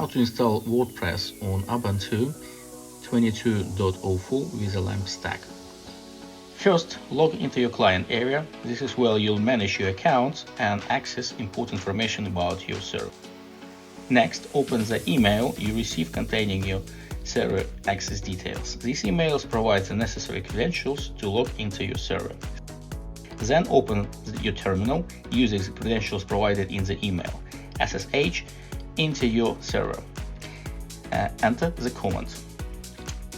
How to install WordPress on Ubuntu 22.04 with a LAMP stack. First, log into your client area. This is where you'll manage your accounts and access important information about your server. Next, open the email you receive containing your server access details. These emails provide the necessary credentials to log into your server. Then open your terminal using the credentials provided in the email. SSH into your server. Enter the command.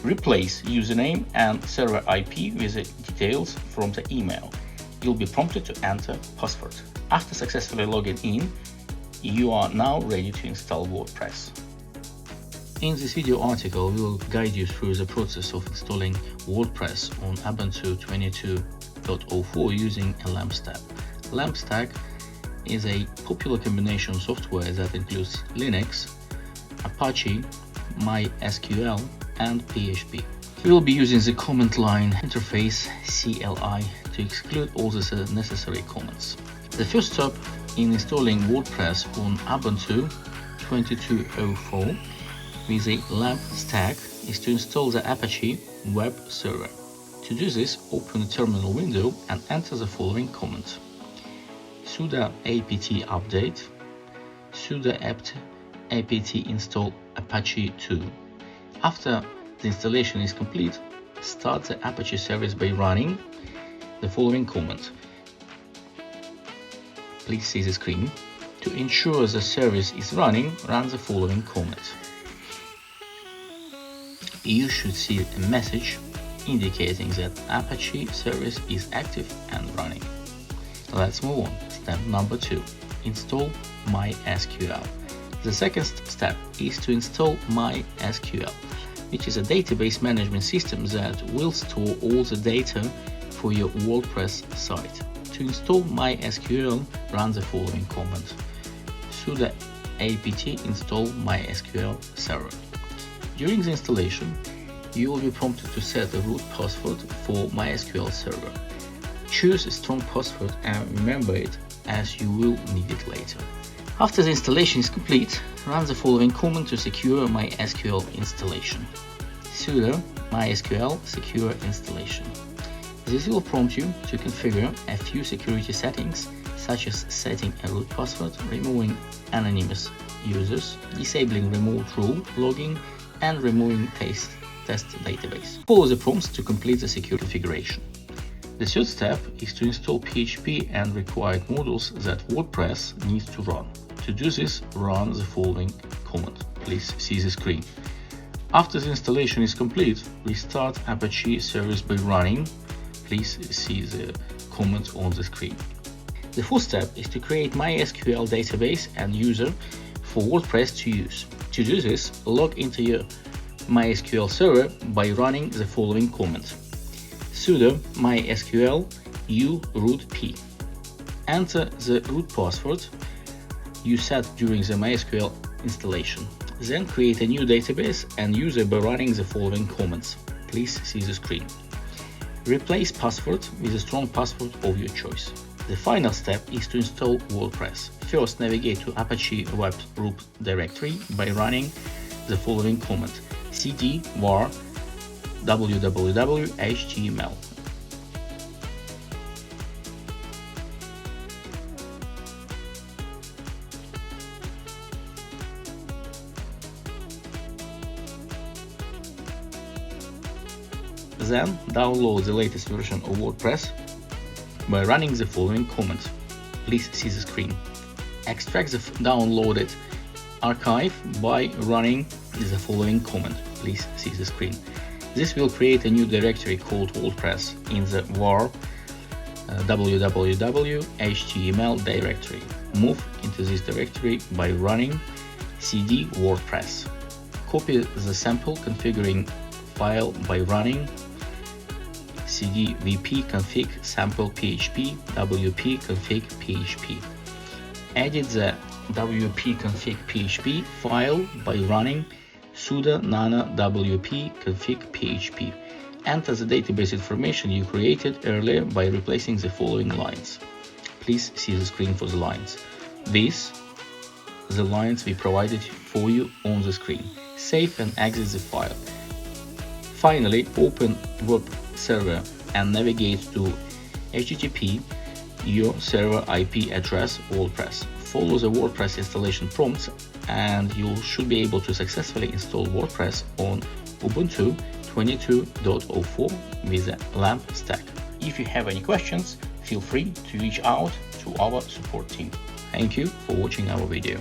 Replace username and server IP with the details from the email. You'll be prompted to enter password. After successfully logging in, you are now ready to install WordPress. In this video article, we will guide you through the process of installing WordPress on Ubuntu 22.04 using a LAMP stack. LAMP stack is a popular combination software that includes Linux, Apache, MySQL, and PHP. We will be using the command line interface CLI to exclude all the necessary commands. The first step in installing WordPress on Ubuntu 22.04 with a LAMP stack is to install the Apache Web Server. To do this, open the terminal window and enter the following command: sudo apt update sudo apt install Apache 2. After the installation is complete, start the Apache service by running the following command. Please see the screen. To ensure the service is running, run the following command. You should see a message indicating that Apache service is active and running. Let's move on. Step number 2. Install MySQL. The second step is to install MySQL, which is a database management system that will store all the data for your WordPress site. To install MySQL, run the following command: sudo apt install MySQL server. During the installation, you will be prompted to set a root password for MySQL server. Choose a strong password and remember it, as you will need it later. After the installation is complete, run the following command to secure MySQL installation: sudo MySQL secure installation. This will prompt you to configure a few security settings, such as setting a root password, removing anonymous users, disabling remote rule logging, and removing test database. Follow the prompts to complete the secure configuration. The third step is to install PHP and Required Modules that WordPress needs to run. To do this, run the following command. Please see the screen. After the installation is complete, restart Apache service by running. Please see the command on the screen. The fourth step is to create MySQL Database and User for WordPress to use. To do this, log into your MySQL server by running the following command: sudo MySQL u root p. Enter the root password you set during the MySQL installation. Then create a new database and user by running the following commands. Please see the screen. Replace password with a strong password of your choice. The final step is to install WordPress. First, navigate to Apache Web Server directory by running the following command: cd var www.html. Then download the latest version of WordPress by running the following command. Please see the screen. Extract the downloaded archive by running the following command. Please see the screen. This will create a new directory called WordPress in the var www.html directory. Move into this directory by running cd WordPress. Copy the sample configuring file by running cd vp config sample php wp config php. Edit the wp config php file by running sudo nano wp config php. Enter the database information you created earlier by replacing the following lines. Please see the screen for the lines. This the lines we provided for you on the screen. Save and exit the file. Finally, open Web Server and navigate to HTTP, your server IP address, WordPress. Follow the WordPress installation prompts and you should be able to successfully install WordPress on Ubuntu 22.04 with a LAMP stack. If you have any questions, feel free to reach out to our support team. Thank you for watching our video.